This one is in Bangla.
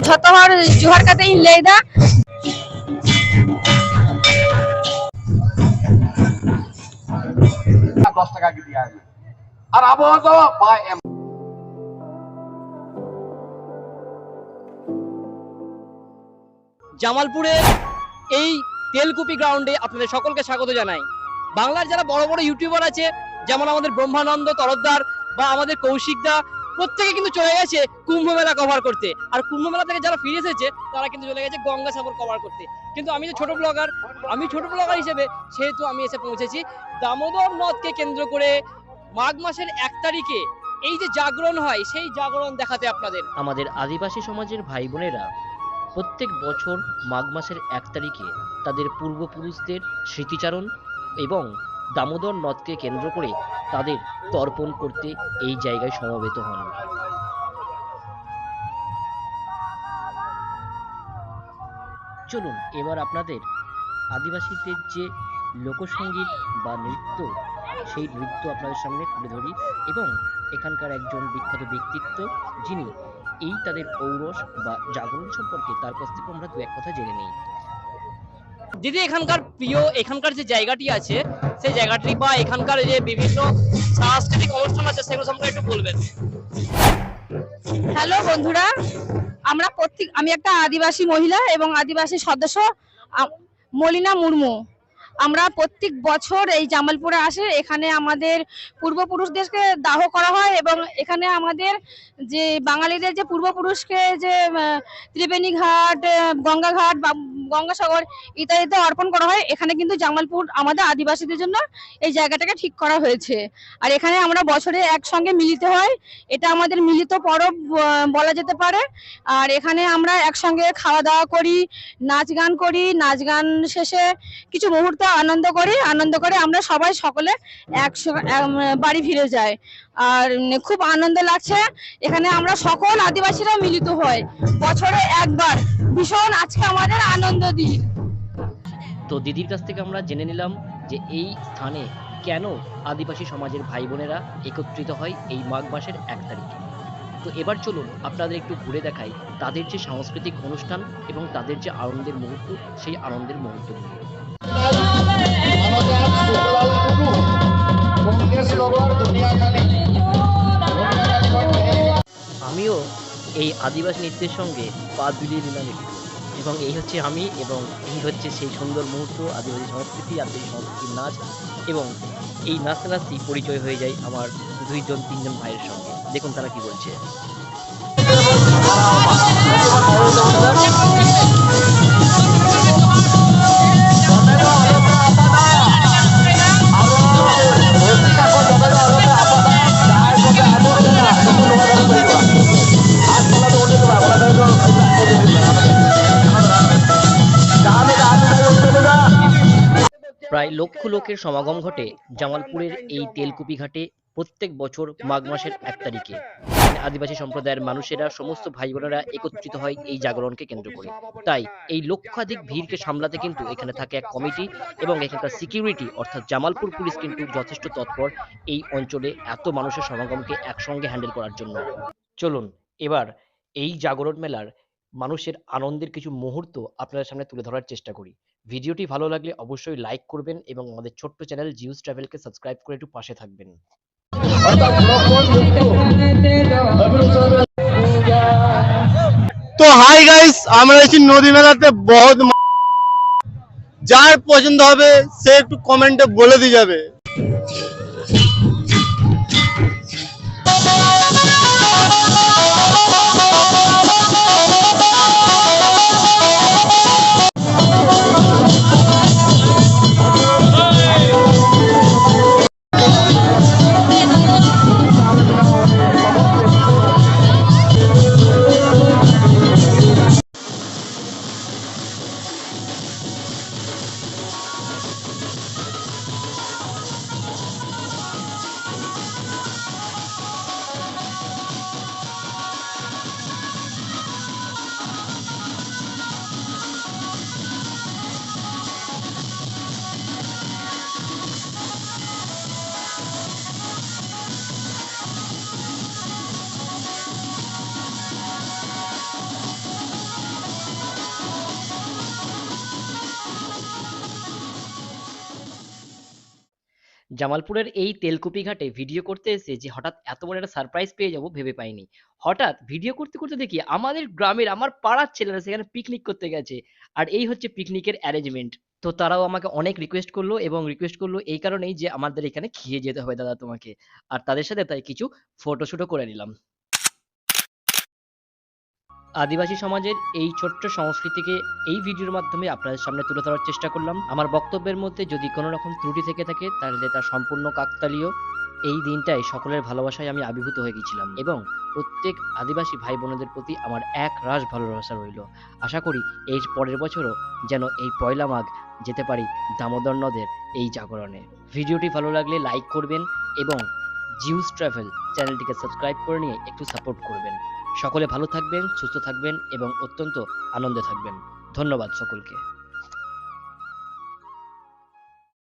ঝত হওয়ার জোহার কাতেই লেদা। জামালপুরের এই তেলকুপি গ্রাউন্ডে আপনাদের সকলকে স্বাগত জানাই। বাংলার যারা বড় বড় ইউটিউবার আছে, যেমন আমাদের ব্রহ্মানন্দ তরফদার বা আমাদের কৌশিকদা, প্রত্যেকে কিন্তু চলে গেছে কুম্ভ মেলা কভার করতে। আর কুম্ভ মেলা থেকে যারা ফিরে এসেছে তারা কিন্তু চলে গেছে গঙ্গা সাগর কভার করতে। কিন্তু আমি ছোট ব্লগার হিসেবে, সেহেতু আমি এসে পৌঁছেছি দামোদর নদকে কেন্দ্র করে মাঘ মাসের 1 তারিখে এই যে জাগরণ হয়, সেই জাগরণ দেখাতে আপনাদের। আমাদের আদিবাসী সমাজের ভাই বোনেরা প্রত্যেক বছর মাঘ মাসের 1 তারিখে তাদের পূর্বপুরুষদের স্মৃতিচারণ এবং দামোদর নদকে কেন্দ্র করে তাদের তর্পণ করতে এই জায়গায় সমবেত হন। চলুন এবার আপনাদের আদিবাসীদের যে লোকসঙ্গীত বা নৃত্য, সেই নৃত্য আপনাদের সামনে তুলে ধরি এবং এখানকার একজন বিখ্যাত ব্যক্তিত্ব, যিনি এই তাদের ঔরস বা জাগরণ সম্পর্কে তার কাছ থেকে আমরা দু এক কথা জেনে নিই। দিদি, এখানকার যে জায়গাটি আছে, সেই জায়গাটি বা এখানকার যে বিভিন্ন সাংস্কৃতিক অনুষ্ঠান আছে, সেগুলো সম্পর্কে একটু বলবেন। হ্যালো বন্ধুরা, আমি একটা আদিবাসী মহিলা এবং আদিবাসী সদস্য মলিনা মুর্মু। আমরা প্রত্যেক বছর এই জামালপুরে আসে, এখানে আমাদের পূর্বপুরুষদেরকে দাহ করা হয় এবং এখানে আমাদের যে বাঙালিদের যে পূর্বপুরুষকে যে ত্রিবেণী ঘাট, গঙ্গা ঘাট বা গঙ্গাসাগর ইত্যাদিতে অর্পণ করা হয়। এখানে কিন্তু জামালপুর আমাদের আদিবাসীদের জন্য এই জায়গাটাকে ঠিক করা হয়েছে। আর এখানে আমরা বছরে একসঙ্গে মিলিত হয়, এটা আমাদের মিলিত পরব বলা যেতে পারে। আর এখানে আমরা একসঙ্গে খাওয়া দাওয়া করি, নাচ গান শেষে কিছু মুহূর্ত আনন্দ করে আমরা সবাই সকলে বাড়ি ফিরে যাই। আর খুব আনন্দ লাগছে, এখানে আমরা সকল আদিবাসীরা মিলিত হই বছরে একবার। ভীষণ আজকে আমাদের আনন্দ দিন। তো দিদির কাছ থেকে আমরা জেনে নিলাম যে এই স্থানে কেন আদিবাসী সমাজের ভাই বোনেরা একত্রিত হয় এই মাঘ মাসের 1 তারিখে। তো এবার চলুন আপনাদের একটু ঘুরে দেখাই তাদের যে সাংস্কৃতিক অনুষ্ঠান এবং তাদের যে আনন্দের মুহূর্ত, সেই আনন্দের মুহূর্তগুলো। আমিও এই আদিবাসী নৃত্যের সঙ্গে পা বিলিয়ে দিলাম একটু, এবং এই হচ্ছে আমি, এবং এই হচ্ছে সেই সুন্দর মুহূর্ত, আদিবাসী সংস্কৃতির নাচ। এবং এই নাচতে নাচতেই পরিচয় হয়ে যায় আমার 2-3 জন ভাইয়ের সঙ্গে। দেখুন তারা কি বলছে। প্রায় লক্ষ লোকের সমাগম ঘটে জামালপুরের এই তেলকুপি ঘাটে প্রত্যেক বছর মাঘ মাসের 1 তারিখে। আদিবাসী সম্প্রদায়ের মানুষেরা, সমস্ত ভাই বোনেরা একত্রিত হয় এই জাগরণকে কেন্দ্র করে। তাই এই লক্ষাধিক ভিড়কে সামলাতে কিন্তু এখানে থাকে এক কমিটি, এবং এখানকার সিকিউরিটি অর্থাৎ জামালপুর পুলিশ কিন্তু যথেষ্ট তৎপর এই অঞ্চলে এত মানুষের সমাগমকে একসঙ্গে হ্যান্ডেল করার জন্য। চলুন এবার এই জাগরণ মেলার মানুষের আনন্দের কিছু মুহূর্ত আপনাদের সামনে তুলে ধরার চেষ্টা করি। ভিডিওটি ভালো লাগলে অবশ্যই লাইক করবেন এবং আমাদের ছোট্ট চ্যানেল জিউস ট্রাভেলকে সাবস্ক্রাইব করে একটু পাশে থাকবেন। তো হাই গাইস, আমরা এসেছি নদী মেলাতে। বহুত যার পছন্দ হবে সে একটু কমেন্টে বলে দিয়ে যাবে। জামালপুরের এই তেলকুপি ঘাটে ভিডিও করতে এসে যে হঠাৎ এত বড় একটা সারপ্রাইজ পেয়ে যাবো ভেবে পাইনি। হঠাৎ ভিডিও করতে করতে দেখি আমাদের গ্রামের আমার পাড়ার ছেলেরা সেখানে পিকনিক করতে গেছে। আর এই হচ্ছে পিকনিকের অ্যারেঞ্জমেন্ট। তো তারাও আমাকে অনেক রিকোয়েস্ট করলো এবং রিকোয়েস্ট করলো এই কারণেই যে আমাদের এখানে খেয়ে যেতে হবে দাদা তোমাকে। আর তাদের সাথে তাই কিছু ফটোশুটও করে নিলাম। আদিবাসী সমাজের এই ছোট্ট সংস্কৃতিকে এই ভিডিওর মাধ্যমে আপনাদের সামনে তুলে ধরার চেষ্টা করলাম। আমার বক্তব্যের মধ্যে যদি কোনো রকম ত্রুটি থেকে থাকে তাহলে তা সম্পূর্ণ কাকতালীয়। এই দিনটায় সকলের ভালোবাসায় আমি আবির্ভূত হয়ে গেছিলাম এবং প্রত্যেক আদিবাসী ভাই বোনেদের প্রতি আমার এক রাশ ভালোবাসা রইল। আশা করি এর পরের বছরও যেন এই পয়লা মাঘ যেতে পারি দামোদর নদের এই জাগরণে। ভিডিওটি ভালো লাগলে লাইক করবেন এবং জিউস ট্রাভেল চ্যানেলটিকে সাবস্ক্রাইব করে নিয়ে একটু সাপোর্ট করবেন। সকলে ভালো থাকবেন, সুস্থ থাকবেন এবং অত্যন্ত আনন্দে থাকবেন। ধন্যবাদ সকলকে।